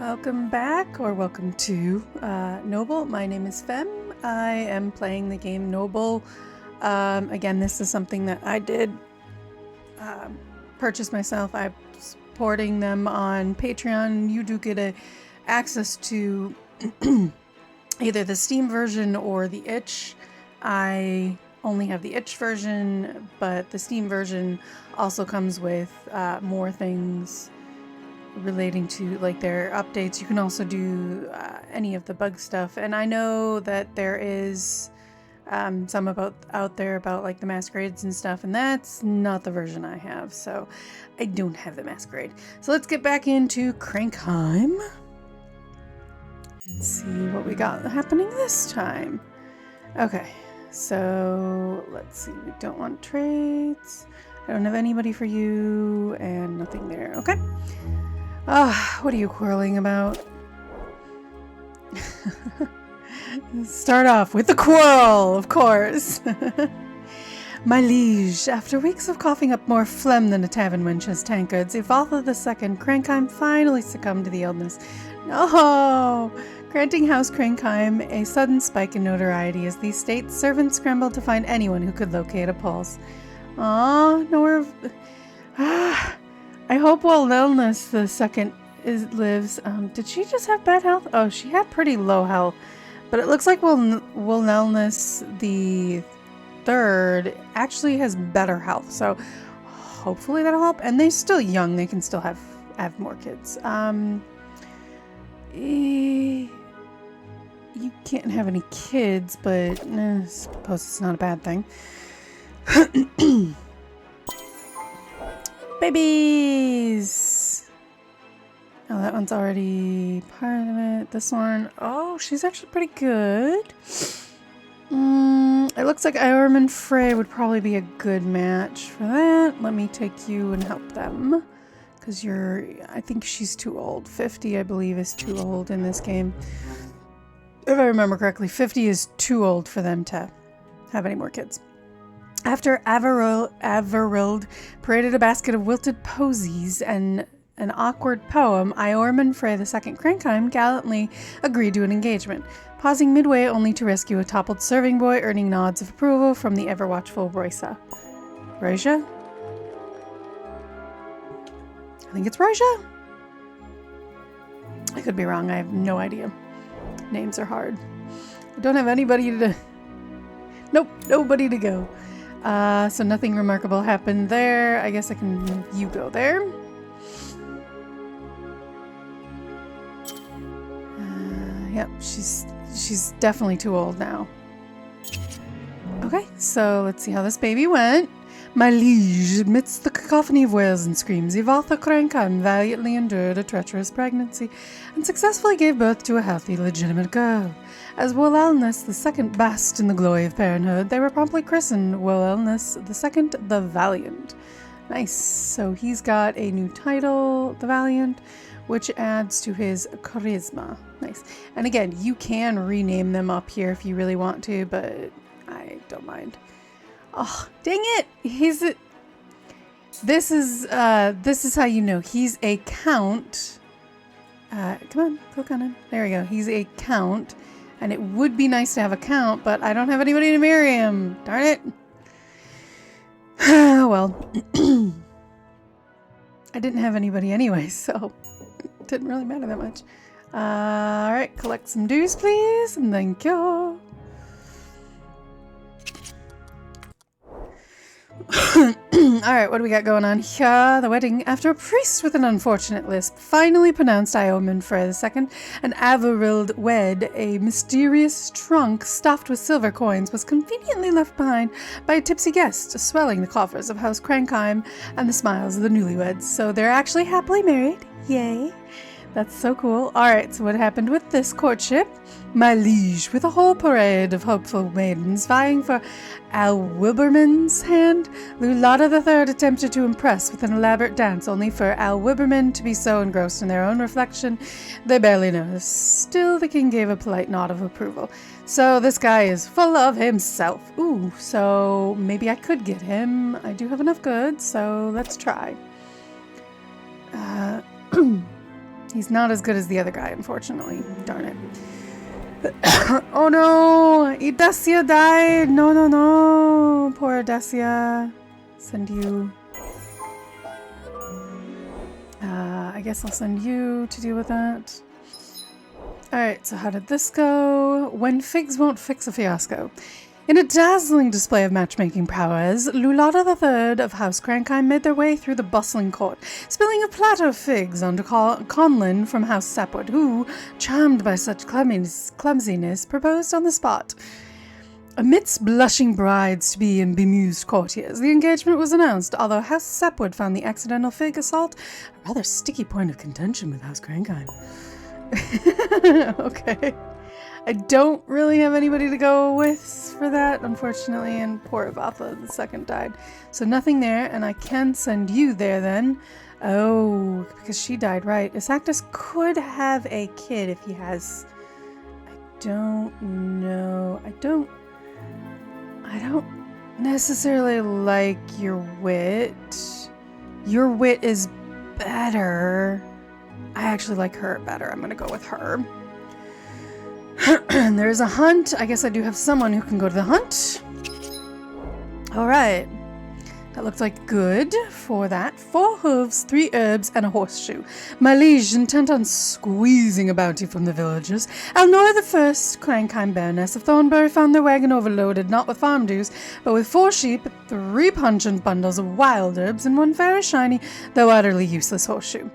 Welcome back, or welcome to Noble. My name is Fem. I am playing the game Noble. Again, this is something that I did purchase myself. I'm supporting them on Patreon. You do get access to either the Steam version or the itch. I only have the itch version, but the Steam version also comes with more things relating to like their updates. You can also do any of the bug stuff, and I know that there is some out there about like the masquerades and stuff, and that's not the version I have, so I don't have the masquerade. So let's get back into Crankheim. Let's see what we got happening this time. Okay, so let's see. We don't want traits. I don't have anybody for you, and nothing there. Okay. What are you quarreling about? Start off with the quarrel, of course. My liege, after weeks of coughing up more phlegm than a tavern wench has tankards, Ivaltha II, Crankheim finally succumbed to the illness. No! Granting House Crankheim a sudden spike in notoriety as the state's servants scrambled to find anyone who could locate a pulse. I hope Willelness the second lives. Did she just have bad health? Oh, she had pretty low health. But it looks like Willelness the third actually has better health. So hopefully that'll help. And they're still young. They can still have more kids. You can't have any kids, but I suppose it's not a bad thing. Babies! Oh, that one's already part of it. This one, oh, she's actually pretty good. It looks like Iorman Frey would probably be a good match for that. Let me take you and help them. Because I think she's too old. 50, I believe, is too old in this game. If I remember correctly, 50 is too old for them to have any more kids. After Averild paraded a basket of wilted posies and an awkward poem, Iorman Frey II Crankheim gallantly agreed to an engagement, pausing midway only to rescue a toppled serving boy, earning nods of approval from the ever-watchful Roisa. Roisa? I think it's Roisa? I could be wrong. I have no idea. Names are hard. I don't have anybody to... Nope, nobody to go. So nothing remarkable happened there. I guess you go there. Yep, she's definitely too old now. Okay, so let's see how this baby went. My liege, amidst the cacophony of wails and screams, Ivaltha Crankheim valiantly endured a treacherous pregnancy and successfully gave birth to a healthy, legitimate girl. As Willelness II basked in the glory of parenthood, they were promptly christened Willelness II the Valiant. Nice. So he's got a new title, the Valiant, which adds to his charisma. Nice. And again, you can rename them up here if you really want to, but I don't mind. Oh, dang it! This is how you know he's a count. Come on, click on him. There we go. He's a count, and it would be nice to have a count, but I don't have anybody to marry him. Darn it! Well, I didn't have anybody anyway, so it didn't really matter that much. All right, collect some dues, please, and thank you. Alright, what do we got going on here? The wedding, after a priest with an unfortunate lisp finally pronounced Iorman Frey II and Averild wed, a mysterious trunk stuffed with silver coins was conveniently left behind by a tipsy guest, swelling the coffers of House Crankheim and the smiles of the newlyweds. So they're actually happily married. Yay! That's so cool. Alright, so what happened with this courtship? My liege, with a whole parade of hopeful maidens vying for Al Wilberman's hand, Lulada III attempted to impress with an elaborate dance, only for Al Wilberman to be so engrossed in their own reflection they barely noticed. Still, the king gave a polite nod of approval. So this guy is full of himself. Ooh, so maybe I could get him. I do have enough goods, so let's try. He's not as good as the other guy, unfortunately. Darn it. Oh no! Dacia died! No, no, no! Poor Dacia. Send you... I guess I'll send you to deal with that. Alright, so how did this go? When figs won't fix a fiasco. In a dazzling display of matchmaking prowess, Lulada III of House Crankheim made their way through the bustling court, spilling a platter of figs onto Conlin from House Sapwood, who, charmed by such clumsiness, proposed on the spot. Amidst blushing brides-to-be and bemused courtiers, the engagement was announced, although House Sapwood found the accidental fig assault a rather sticky point of contention with House Crankheim. Okay. I don't really have anybody to go with for that, unfortunately, and poor Avatha II died. So nothing there, and I can send you there then. Oh, because she died, right. Isactus could have a kid if he has... I don't know. I don't necessarily like your wit. Your wit is better. I actually like her better. I'm going to go with her. There's a hunt. I guess I do have someone who can go to the hunt. All right. That looks like good for that. 4 hooves, 3 herbs, and a horseshoe. My liege, intent on squeezing a bounty from the villagers, Elnora the First, Crankheim Baroness of Thornbury, found their wagon overloaded not with farm dues, but with 4 sheep, 3 pungent bundles of wild herbs, and 1 very shiny, though utterly useless horseshoe.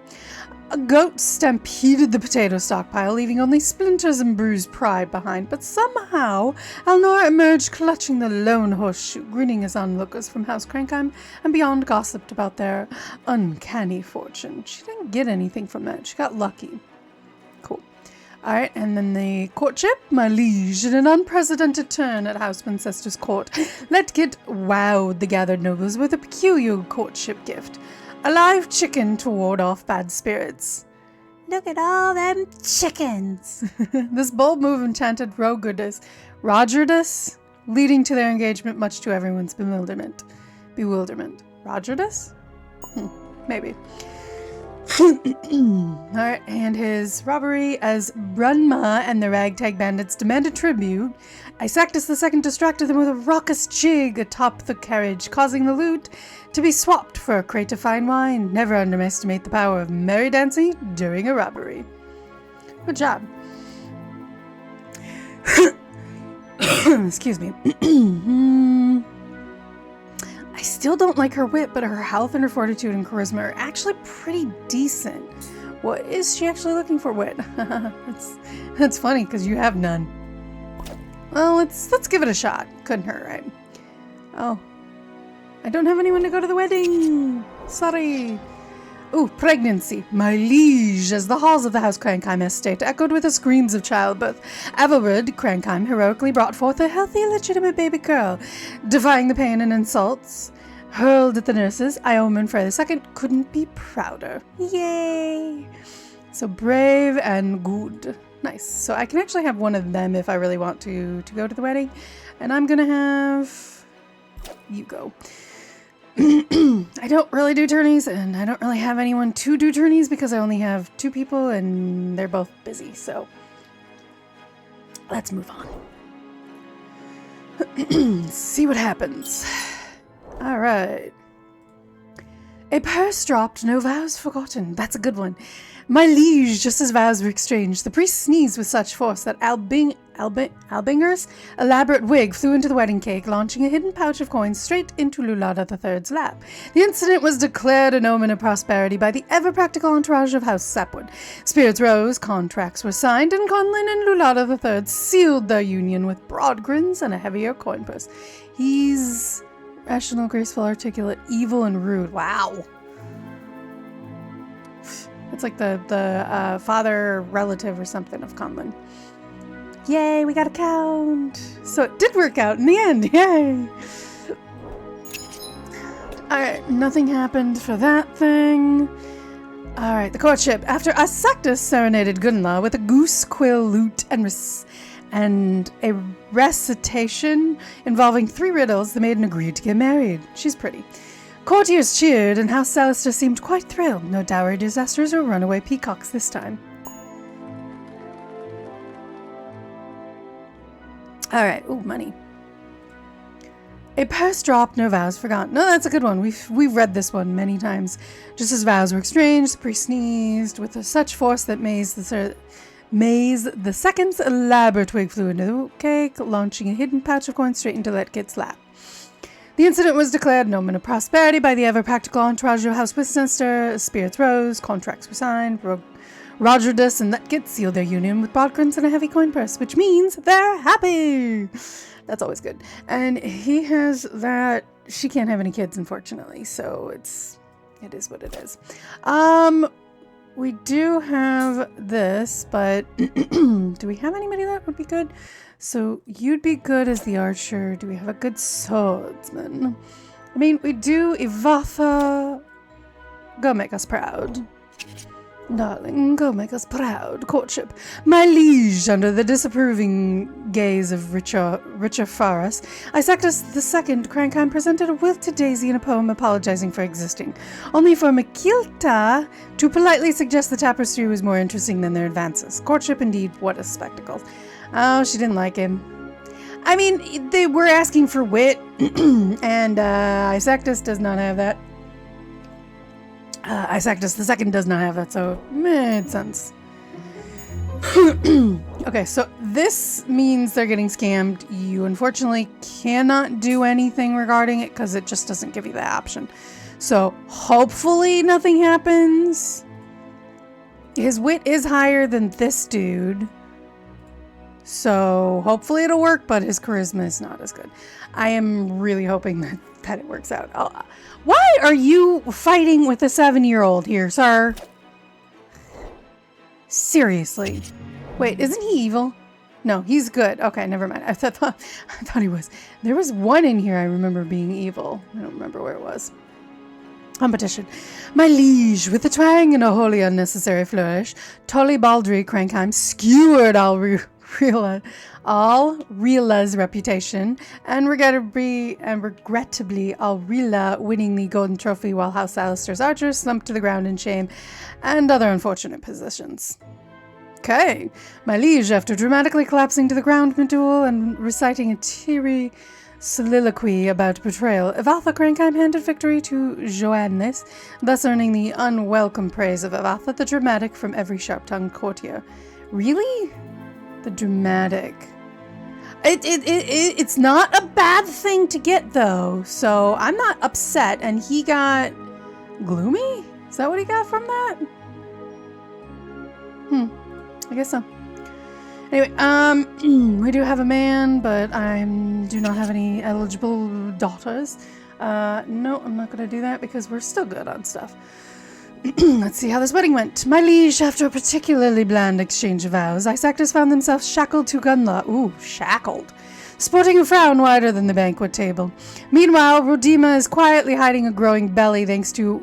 A goat stampeded the potato stockpile, leaving only splinters and bruised pride behind, but somehow Elnora emerged clutching the lone horseshoe, grinning as onlookers from House Crankheim and beyond gossiped about their uncanny fortune. She didn't get anything from that. She got lucky. Cool. Alright, and then the courtship, my liege, in an unprecedented turn at House Wincester's court, Letgit wowed the gathered nobles with a peculiar courtship gift. A live chicken to ward off bad spirits. Look at all them chickens. This bold move enchanted Rogerdus, leading to their engagement much to everyone's bewilderment. Rogerdus? Maybe. Alright, and his robbery as Brunma and the ragtag bandits demanded tribute. Isactus II distracted them with a raucous jig atop the carriage, causing the loot to be swapped for a crate of fine wine. Never underestimate the power of merry dancing during a robbery. Good job. Excuse me. I still don't like her wit, but her health and her fortitude and charisma are actually pretty decent. What is she actually looking for? Wit? That's funny because you have none. Well, let's give it a shot. Couldn't hurt, right? Oh. I don't have anyone to go to the wedding. Sorry. Ooh, pregnancy. My liege, as the halls of the House Crankheim estate echoed with the screams of childbirth. Avelred Crankheim heroically brought forth a healthy, legitimate baby girl. Defying the pain and insults hurled at the nurses, Ioman Frey II couldn't be prouder. Yay! So brave and good. Nice. So I can actually have one of them if I really want to go to the wedding. And I'm going to have you go. I don't really do tourneys, and I don't really have anyone to do tourneys because I only have 2 people and they're both busy. So let's move on. See what happens. All right. A purse dropped, no vows forgotten. That's a good one. My liege, just as vows were exchanged, the priest sneezed with such force that Albinger's elaborate wig flew into the wedding cake, launching a hidden pouch of coins straight into Lulada III's lap. The incident was declared an omen of prosperity by the ever-practical entourage of House Sapwood. Spirits rose, contracts were signed, and Conlin and Lulada III sealed their union with broad grins and a heavier coin purse. He's rational, graceful, articulate, evil, and rude. Wow. It's like the father relative or something of Conlin. Yay, we got a count. So it did work out in the end. Yay. Alright, nothing happened for that thing. Alright, the courtship. After Isactus serenaded Gunla with a goose quill lute and a recitation involving 3 riddles, the maiden agreed to get married. She's pretty. Courtiers cheered, and House Salister seemed quite thrilled. No dowry disasters or runaway peacocks this time. Alright, ooh, money. A purse dropped, no vows forgotten. No, that's a good one. We've read this one many times. Just as vows were exchanged, the priest sneezed with such force that Maze the Second's elaborate wig flew into the cake, launching a hidden pouch of coins straight into Letgit's lap. The incident was declared an omen of prosperity by the ever-practical entourage of House Westminster. Spirits rose, contracts were signed, Rodgerdus and Letgit sealed their union with bodkins and a heavy coin purse, which means they're happy! That's always good. And he has that... She can't have any kids, unfortunately, so it is what it is. We do have this, but do we have anybody that would be good? So you'd be good as the archer. Do we have a good swordsman? I mean, we do. Ivatha. Go make us proud. Darling, go make us proud. Courtship. My liege, under the disapproving gaze of Richard Faras, Isectus II Crankheim presented a wilted daisy in a poem apologizing for existing, only for Makilta to politely suggest the tapestry was more interesting than their advances. Courtship, indeed, what a spectacle. Oh, she didn't like him. I mean, they were asking for wit, and Isectus does not have that. Isectus II does not have that, so it made sense. Okay, so this means they're getting scammed. You unfortunately cannot do anything regarding it because it just doesn't give you that option. So hopefully nothing happens. His wit is higher than this dude. So hopefully it'll work, but his charisma is not as good. I am really hoping that it works out. Why are you fighting with a 7-year-old here, sir? Seriously. Wait, isn't he evil? No, he's good. Okay, never mind. I thought he was. There was one in here I remember being evil. I don't remember where it was. Competition. My liege, with a twang and a wholly unnecessary flourish, Tully Baldry Crankheim skewered Rilla's reputation, and regrettably Rilla winning the golden trophy while House Alistair's archers slumped to the ground in shame and other unfortunate positions. Okay, my liege, after dramatically collapsing to the ground mid-duel and reciting a teary soliloquy about betrayal, Ivatha Crankheim handed victory to Joannes, thus earning the unwelcome praise of Ivatha the dramatic from every sharp-tongued courtier. Really? The dramatic. It's not a bad thing to get, though, so I'm not upset. And he got gloomy? Is that what he got from that? I guess so. Anyway, we do have a man, but I do not have any eligible daughters. No, I'm not going to do that because we're still good on stuff. Let's see how this wedding went. My liege, after a particularly bland exchange of vows, Isectus found themselves shackled to Gunla. Ooh, shackled. Sporting a frown wider than the banquet table. Meanwhile, Rodima is quietly hiding a growing belly thanks to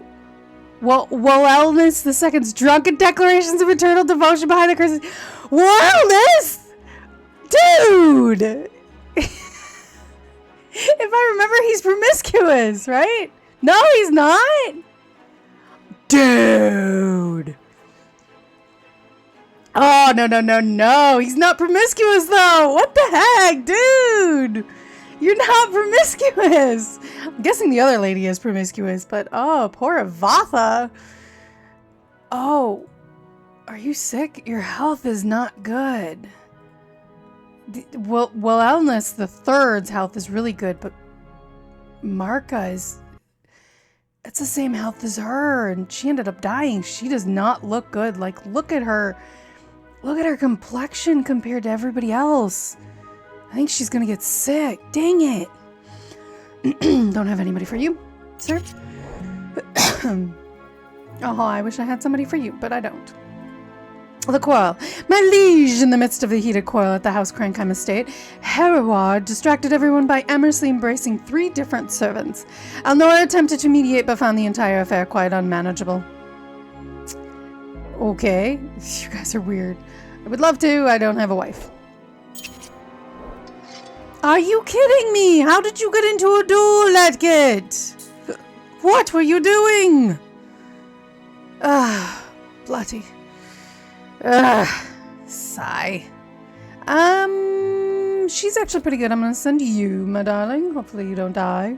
Wellness II's drunken declarations of eternal devotion behind the curses. Wellness? Dude! If I remember, he's promiscuous, right? No, he's not! Dude! Oh, no. He's not promiscuous, though. What the heck, dude? You're not promiscuous. I'm guessing the other lady is promiscuous, but oh, poor Ivatha. Oh, are you sick? Your health is not good. Well, Elnus the Third's health is really good, but Marka is... It's the same health as her, and she ended up dying. She does not look good. Like, look at her complexion compared to everybody else. I think she's gonna get sick. Dang it. Don't have anybody for you, sir. Oh, I wish I had somebody for you, but I don't. The quarrel. My liege, in the midst of the heated quarrel at the House Crankheim estate, Hereward distracted everyone by amorously embracing 3 different servants. Alnora attempted to mediate, but found the entire affair quite unmanageable. Okay, you guys are weird. I would love to, I don't have a wife. Are you kidding me? How did you get into a duel, Letgit? What were you doing? Ah, bloody. Sigh. She's actually pretty good. I'm gonna send you, my darling. Hopefully you don't die.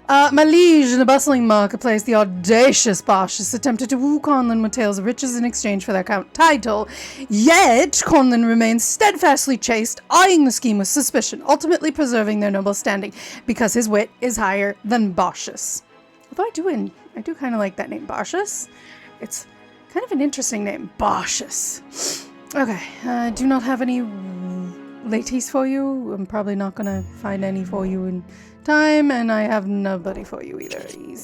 My liege in the bustling marketplace, the audacious Baucis attempted to woo Conlon with tales of riches in exchange for their count title. Yet, Conlon remained steadfastly chaste, eyeing the scheme with suspicion, ultimately preserving their noble standing, because his wit is higher than Baucis. Although I do kind of like that name, Baucis. It's kind of an interesting name, Baucis. Okay, I do not have any ladies for you. I'm probably not going to find any for you in time, and I have nobody for you either. I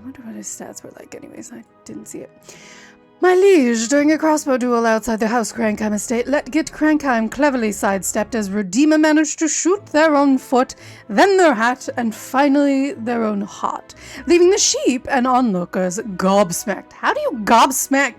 wonder what his stats were like anyways. I didn't see it. My liege, during a crossbow duel outside the House Crankheim estate, Letgit Crankheim cleverly sidestepped as Redeemer managed to shoot their own foot, then their hat, and finally their own heart, leaving the sheep and onlookers gobsmacked. How do you gobsmack?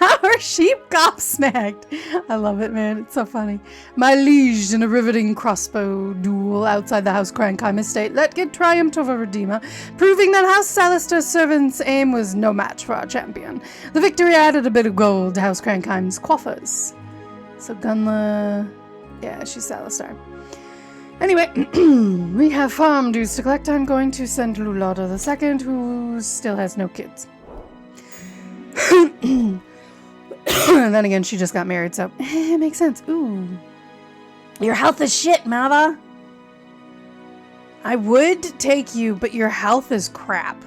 How are sheep gobsmacked? I love it, man. It's so funny. My liege, in a riveting crossbow duel outside the House Crankheim estate, Letgit triumphed over Redeemer, proving that House Salister's servant's aim was no match for our champion. The victory added a bit of gold to House Crankheim's coffers. So Gunla... yeah, she's Salistar. Anyway, we have farm dues to collect. I'm going to send Lulada II, who still has no kids. And then again, she just got married, so it makes sense. Ooh. Your health is shit, Mava. I would take you, but your health is crap.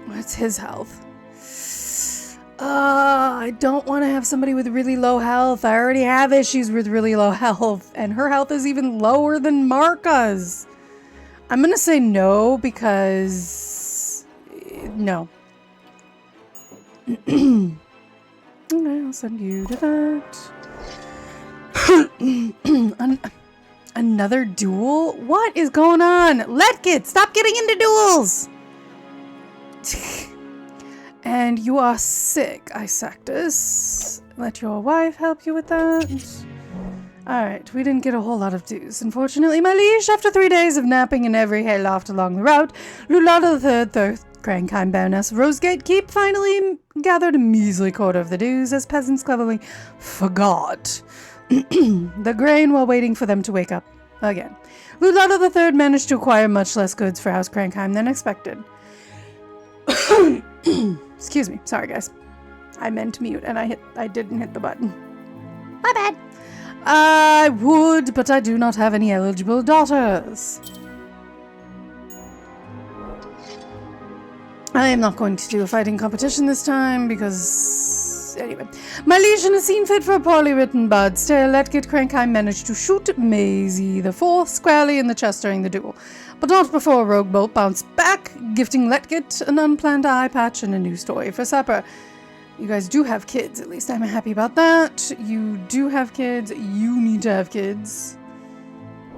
What's his health? I don't want to have somebody with really low health. I already have issues with really low health, and her health is even lower than Marka's. I'm going to say no because... no. Okay, I'll send you to that. Another duel? What is going on? Letgit, stop getting into duels! And you are sick, Isactus. Let your wife help you with that. Alright, we didn't get a whole lot of dues. Unfortunately, my liege, after 3 days of napping in every hayloft along the route, Lulada III, Crankheim Baroness of Rosegate Keep, finally gathered a measly quarter of the dues, as peasants cleverly forgot the grain while waiting for them to wake up again. Lulada III managed to acquire much less goods for House Crankheim than expected. Excuse me. Sorry, guys. I meant mute, and I didn't hit the button. My bad. I would, but I do not have any eligible daughters. I am not going to do a fighting competition this time because... anyway. My liege, in a scene fit for a poorly written bard's tale, Letgit Crankheim managed to shoot Maisie the Fourth squarely in the chest during the duel, but not before a rogue bolt bounced back, gifting Letgit an unplanned eye patch and a new story for supper. You guys do have kids, at least I'm happy about that. You do have kids, you need to have kids.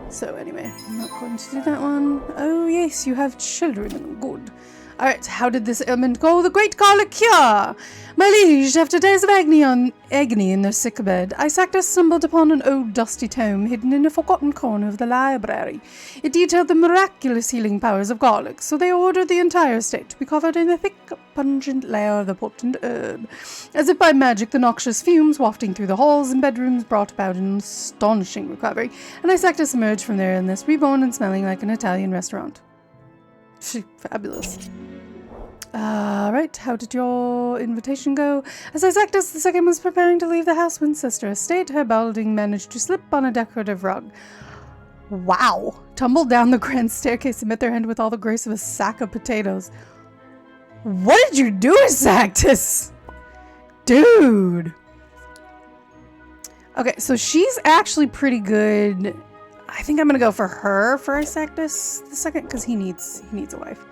So anyway, I'm not going to do that one. Oh yes, you have children, good. Alright, how did this ailment go? The great garlic cure! My liege, after days of agony in their sick bed, Isactus stumbled upon an old dusty tome hidden in a forgotten corner of the library. It detailed the miraculous healing powers of garlic, so they ordered the entire estate to be covered in a thick, pungent layer of the potent herb. As if by magic, the noxious fumes wafting through the halls and bedrooms brought about an astonishing recovery, and Isactus emerged from their illness reborn and smelling like an Italian restaurant. Fabulous. Alright, how did your invitation go? As Isactus II was preparing to leave the House Winchester estate, her balding managed to slip on a decorative rug. Wow! Tumbled down the grand staircase and met their end with all the grace of a sack of potatoes. What did you do, Isactus? Dude! Okay, so she's actually pretty good. I think I'm gonna go for her for Isactus II because he needs a wife.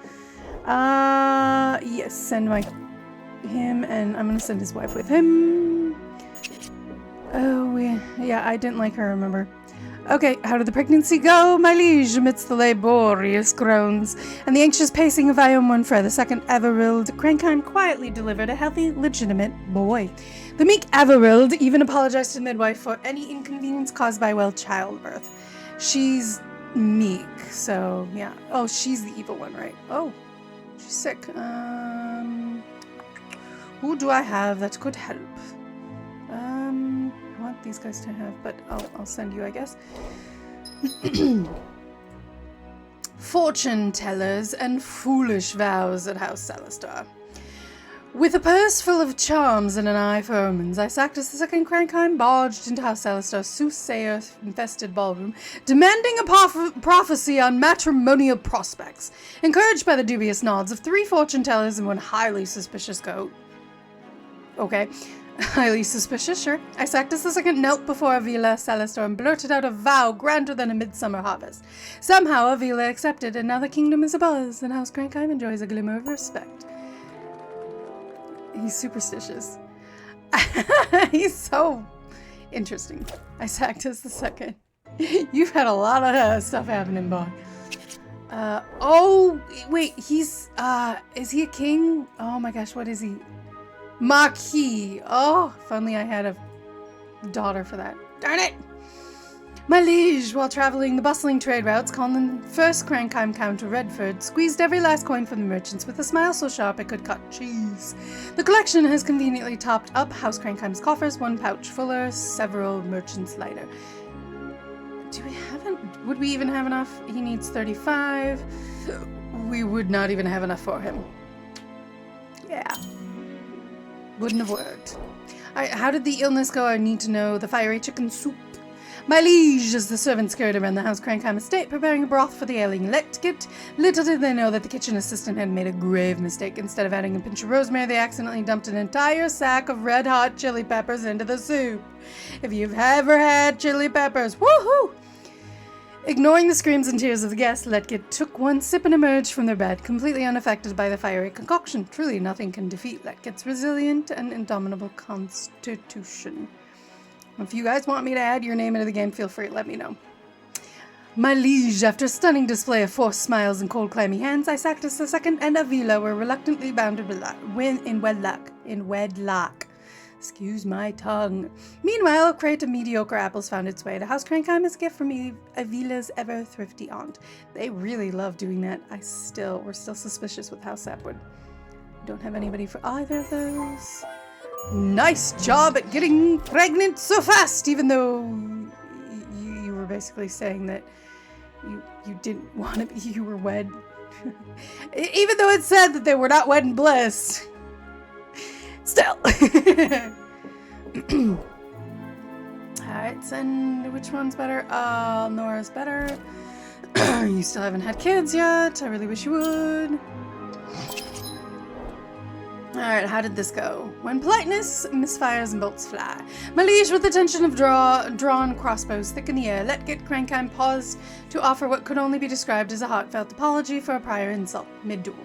Yes, send him, and I'm gonna send his wife with him. Oh, yeah, I didn't like her, remember. Okay, how did the pregnancy go, my liege? Amidst the laborious groans and the anxious pacing of Iomon Frey II, Averild Crankheim quietly delivered a healthy, legitimate boy. The meek Averild even apologized to the midwife for any inconvenience caused by, well, childbirth. She's meek. So, yeah. Oh, she's the evil one, right? Oh, she's sick. Who do I have that could help? I want these guys to have, but I'll send you, I guess. Fortune tellers and foolish vows at House Celestar. With a purse full of charms and an eye for omens, Isactus II Crankheim barged into House Celestar's soothsayer-infested ballroom, demanding a prophecy on matrimonial prospects. Encouraged by the dubious nods of 3 fortune tellers and 1 highly suspicious goat. Okay. Highly suspicious, sure. Isactus II knelt before Avila Celestar and blurted out a vow grander than a midsummer harvest. Somehow Avila accepted, and now the kingdom is abuzz, and House Crankheim enjoys a glimmer of respect. He's superstitious. He's so interesting. Isactus II. You've had a lot of stuff happening, boy. Oh, wait, he's, is he a king? Oh my gosh, what is he? Marquis. Oh, if only I had a daughter for that. Darn it! My liege, while traveling the bustling trade routes, Conlon, first Crankheim Count of Redford, squeezed every last coin from the merchants with a smile so sharp it could cut cheese. The collection has conveniently topped up House Crankheim's coffers, 1 pouch fuller, several merchants lighter. Would we even have enough? He needs 35. We would not even have enough for him. Yeah. Wouldn't have worked. How did the illness go? I need to know. The fiery chicken soup. My liege, as the servants scurried around the House Crankheim estate, preparing a broth for the ailing Letgit, little did they know that the kitchen assistant had made a grave mistake. Instead of adding a pinch of rosemary, they accidentally dumped an entire sack of red-hot chili peppers into the soup. If you've ever had chili peppers, woohoo! Ignoring the screams and tears of the guests, Letgit took 1 sip and emerged from their bed, completely unaffected by the fiery concoction. Truly nothing can defeat Letgit's resilient and indomitable constitution. If you guys want me to add your name into the game, feel free to let me know. My liege, after a stunning display of forced smiles and cold clammy hands, Isactus II and Avila were reluctantly bound in wedlock. Excuse my tongue. Meanwhile, a crate of mediocre apples found its way to House Crankheim as a gift from Avila's ever-thrifty aunt. They really love doing that. We're still suspicious with House Sapwood. Don't have anybody for either of those. Nice job at getting pregnant so fast, even though you were basically saying that you didn't want to be, you were wed. Even though it said that they were not wed in bliss. Still. Alright, send which one's better? Nora's better. You still haven't had kids yet. I really wish you would. Alright, how did this go? When politeness misfires and bolts fly. My liege, with the tension of drawn crossbows thick in the air, Letgit Crankheim paused to offer what could only be described as a heartfelt apology for a prior insult, mid-duel.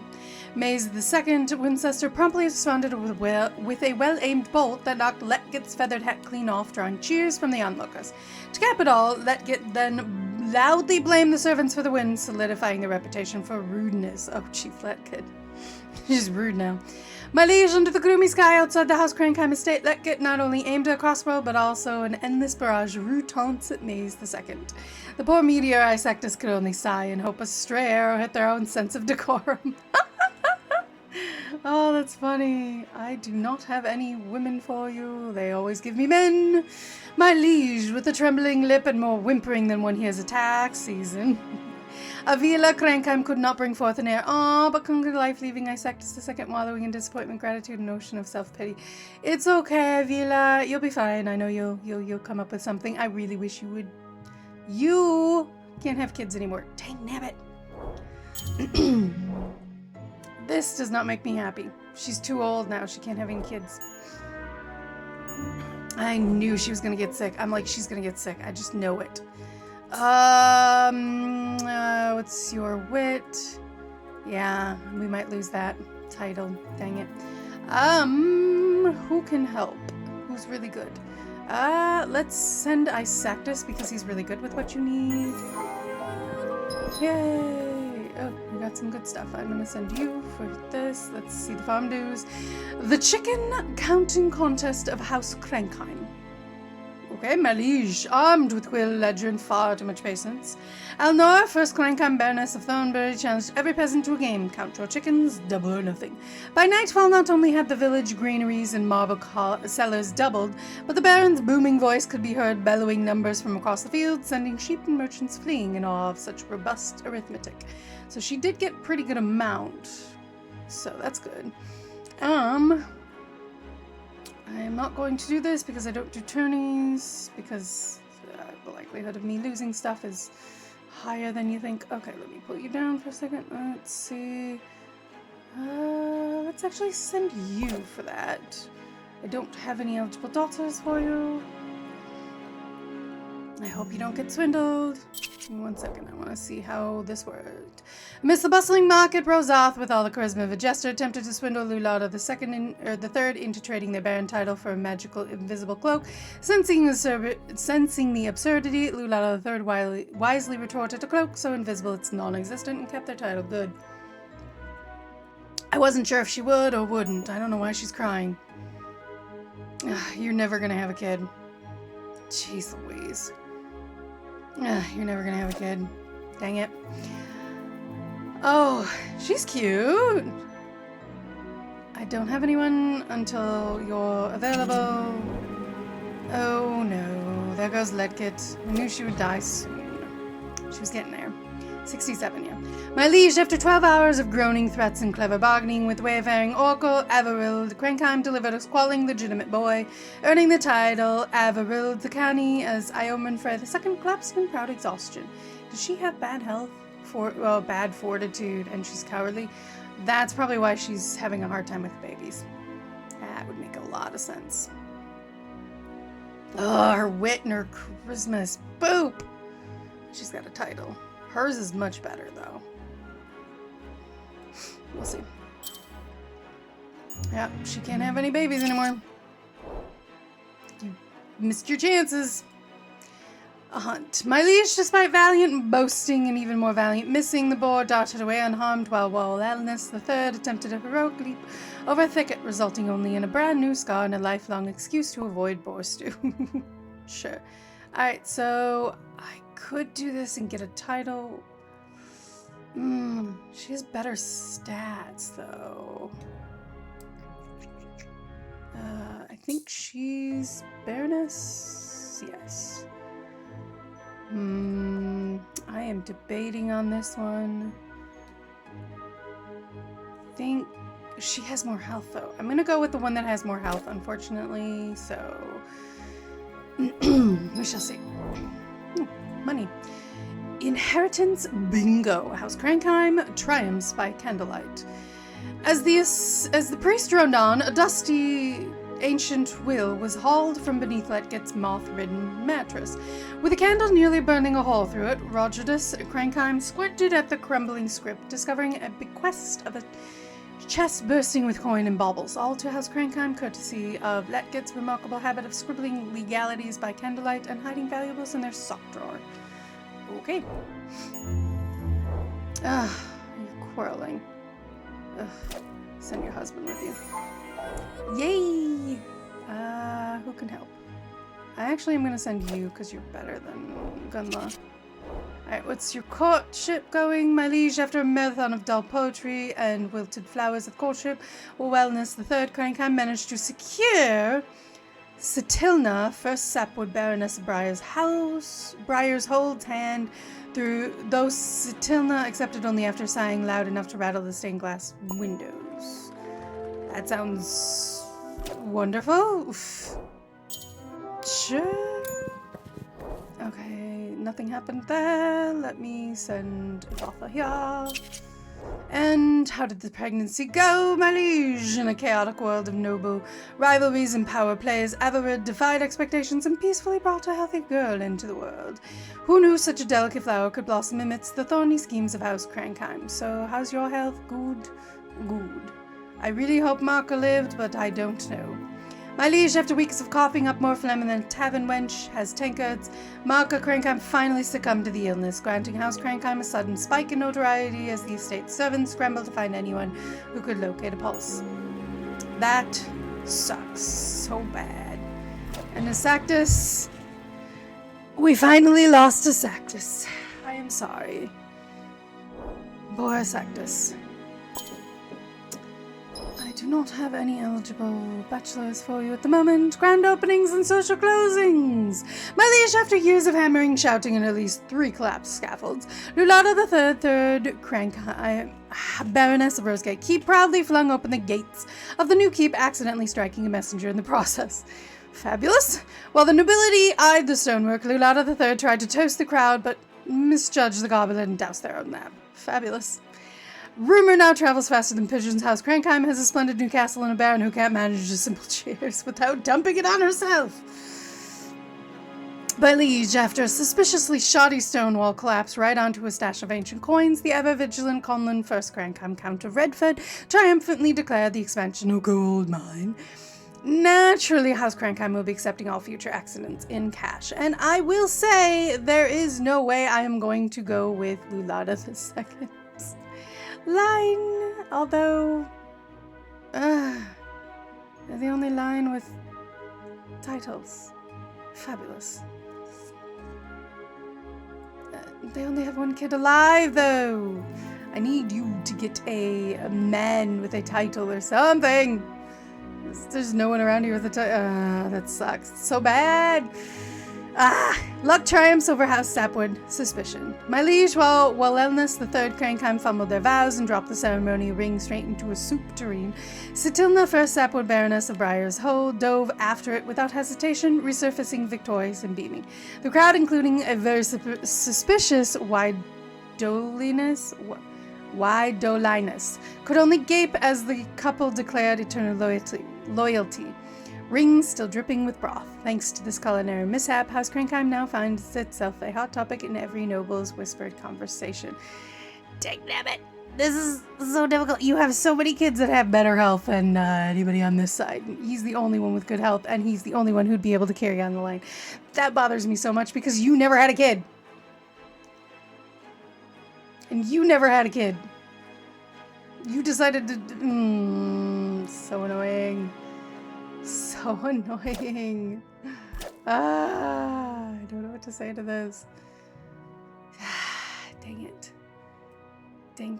Maze II, Winchester, promptly responded with a well-aimed bolt that knocked Letgit's feathered hat clean off, drawing cheers from the onlookers. To cap it all, Letgit then loudly blamed the servants for the win, solidifying their reputation for rudeness. Oh, Chief Letgit. She's rude now. My liege, under the gloomy sky outside the House Crankheim estate, Letgit not only aimed a crossbow, but also an endless barrage of rude taunts at Maze II. The poor meteor Isactus could only sigh and hope a stray arrow hit their own sense of decorum. Oh, that's funny. I do not have any women for you. They always give me men. My liege, with a trembling lip and more whimpering than one hears a tax season. Avila Crankheim could not bring forth an heir. Aw, but conquered life, leaving Isactus II wallowing in disappointment, gratitude, and notion of self-pity. It's okay, Avila. You'll be fine. I know you'll come up with something. I really wish you would. You can't have kids anymore. Dang nabbit. This does not make me happy. She's too old now. She can't have any kids. I knew she was gonna get sick. I'm like, she's gonna get sick. I just know it. What's your wit? Yeah, we might lose that title. Dang it. Who can help? Who's really good? Let's send Isactus because he's really good with what you need. Yay! Oh, we got some good stuff. I'm gonna send you for this. Let's see the farm dues. The chicken counting contest of House Crankheim. Okay, my liege, armed with quill, ledger, and far too much patience. Alnor, first Clankham Baroness of Thornbury, challenged every peasant to a game. Count your chickens, double or nothing. By nightfall, not only had the village greeneries and marble cellars doubled, but the Baron's booming voice could be heard bellowing numbers from across the field, sending sheep and merchants fleeing in awe of such robust arithmetic. So she did get pretty good amount. So that's good. I am not going to do this because I don't do tourneys, because the likelihood of me losing stuff is higher than you think. Okay, let me put you down for a second. Let's see. Let's actually send you for that. I don't have any eligible daughters for you. I hope you don't get swindled. Give me 1 second, I want to see how this worked. Amidst the bustling market, Rosath, with all the charisma of a jester, attempted to swindle Lulada the third into trading their baron title for a magical invisible cloak. Sensing the absurdity, Lulada the third wisely retorted, "A cloak so invisible it's non-existent," and kept their title good. I wasn't sure if she would or wouldn't. I don't know why she's crying. You're never gonna have a kid. Jeez Louise. You're never gonna have a kid. Dang it. Oh, she's cute. I don't have anyone until you're available. Oh no, there goes Ledkit. I knew she would die soon. She was getting there. 67, yeah. My liege, after 12 hours of groaning threats and clever bargaining with wayfaring Oracle Averild, Crankheim delivered a squalling legitimate boy, earning the title Averild the Canny as Iomenfrey II collapsed in proud exhaustion. Does she have bad health? Bad fortitude, and she's cowardly? That's probably why she's having a hard time with babies. That would make a lot of sense. Oh, her wit and her charisma is boop! She's got a title. Hers is much better, though. We'll see. Yep, she can't have any babies anymore. You missed your chances. A hunt. My liege, despite valiant boasting and even more valiant missing, the boar darted away unharmed while Walelnus III attempted a heroic leap over a thicket, resulting only in a brand new scar and a lifelong excuse to avoid boar stew. Sure. Alright, so I could do this and get a title. She has better stats, though. I think she's Baroness? Yes. I am debating on this one. I think she has more health, though. I'm gonna go with the one that has more health, unfortunately, so we shall see. Money. Inheritance bingo. House Crankheim triumphs by candlelight. As the priest droned on, a dusty ancient will was hauled from beneath Letget's moth-ridden mattress. With a candle nearly burning a hole through it, Rogerus Crankheim squinted at the crumbling script, discovering a bequest of a chest bursting with coin and baubles, all to House Crankheim, courtesy of Letget's remarkable habit of scribbling legalities by candlelight and hiding valuables in their sock drawer. Okay. You're quarreling. Send your husband with you. Yay! Who can help? I actually am going to send you because you're better than Gunla. Alright, what's your courtship going, my liege? After a marathon of dull poetry and wilted flowers of courtship, Wellness the Third Crankheim managed to secure Satilna, first sapwood Baroness of Briar's house. Briar's holds hand through those Satilna accepted only after sighing loud enough to rattle the stained glass windows. That sounds wonderful. Sure. Okay, nothing happened there. Let me send Vatha here. And how did the pregnancy go, my liege? In a chaotic world of noble rivalries and power plays, Averid defied expectations and peacefully brought a healthy girl into the world. Who knew such a delicate flower could blossom amidst the thorny schemes of House Crankheim? So, how's your health? Good? Good. I really hope Marka lived, but I don't know. My liege, after weeks of coughing up more phlegm than a tavern wench has tankards, Marka Crankheim finally succumbed to the illness, granting House Crankheim a sudden spike in notoriety as the estate servants scrambled to find anyone who could locate a pulse. That sucks so bad. And Asactus, We finally lost a Sactus. I am sorry. Poor Sactus. I do not have any eligible bachelors for you at the moment. Grand openings and social closings. My liege, after years of hammering, shouting, and at least 3 collapsed scaffolds, Lulata the third crank, Baroness of Rosegate Keep, proudly flung open the gates of the new keep, accidentally striking a messenger in the process. Fabulous. While the nobility eyed the stonework, Lulata the third tried to toast the crowd, but misjudged the goblet and doused their own nap. Fabulous. Rumor now travels faster than pigeons. House Crankheim has a splendid new castle and a baron who can't manage a simple cheers without dumping it on herself. My liege, after a suspiciously shoddy stone wall collapsed right onto a stash of ancient coins, the ever-vigilant Conlon First Crankheim Count of Redford triumphantly declared the expansion of gold mine. Naturally, House Crankheim will be accepting all future accidents in cash, and I will say there is no way I am going to go with Lulata II. Line, although they're the only line with titles. Fabulous. They only have 1 kid alive, though. I need you to get a man with a title or something. There's no one around here with a title. That sucks. It's so bad. Luck triumphs over House Sapwood. Suspicion. My liege, while Wellness the third Crankheim fumbled their vows and dropped the ceremony ring straight into a soup tureen, Satilna, first Sapwood Baroness of Briar's Hole, dove after it without hesitation, resurfacing victorious and beaming. The crowd, including a very suspicious Widolinus, could only gape as the couple declared eternal loyalty. Rings still dripping with broth. Thanks to this culinary mishap, House Crankheim now finds itself a hot topic in every noble's whispered conversation. Dangnabbit! This is so difficult. You have so many kids that have better health than anybody on this side. He's the only one with good health, and he's the only one who'd be able to carry on the line. That bothers me so much because you never had a kid. And you never had a kid. You decided to... so annoying. So annoying. I don't know what to say to this. Dang it. Dang.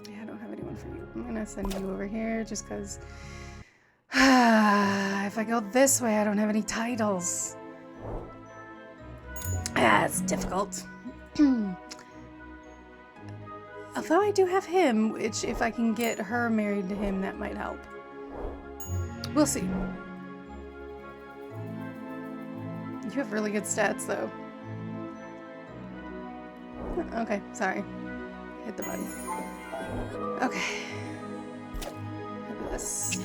Yeah, I don't have anyone for you. I'm gonna send you over here just because if I go this way, I don't have any titles. It's difficult. Although I do have him, which if I can get her married to him, that might help. We'll see. You have really good stats, though. Okay, sorry. Hit the button. Okay. Fabulous.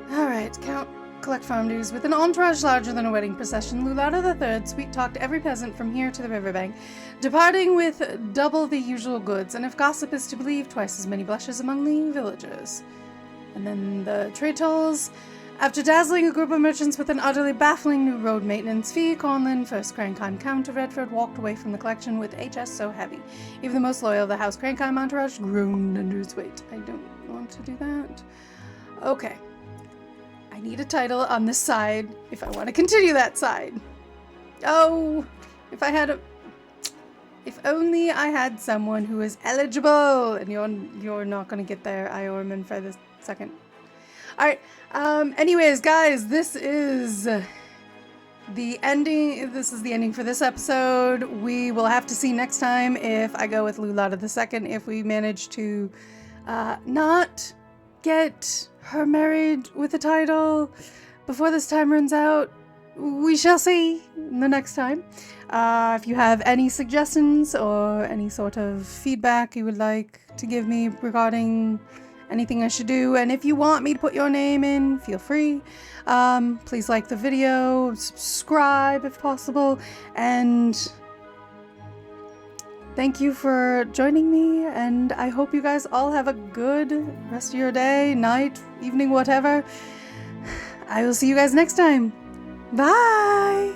Alright, collect farm dues. With an entourage larger than a wedding procession, Lulata III sweet-talked every peasant from here to the riverbank, departing with double the usual goods, and if gossip is to believe, twice as many blushes among the villagers. And then the trade tolls. After dazzling a group of merchants with an utterly baffling new road maintenance fee, Conlon, first Crankheim Count of Redford, walked away from the collection with a chest so heavy. Even the most loyal of the House Crankheim entourage groaned under its weight. I don't want to do that. Okay. I need a title on this side if I want to continue that side. Oh, if only I had someone who is eligible, and you're not going to get there, Iorman, for the second. All right. Anyways, guys, this is the ending. This is the ending for this episode. We will have to see next time if I go with Lulata II, if we manage to not get her married with a title before this time runs out. We shall see the next time. If you have any suggestions or any sort of feedback you would like to give me regarding anything I should do, and if you want me to put your name in, feel free. Please like the video, subscribe if possible, and thank you for joining me, and I hope you guys all have a good rest of your day, night, evening, whatever. I will see you guys next time. Bye!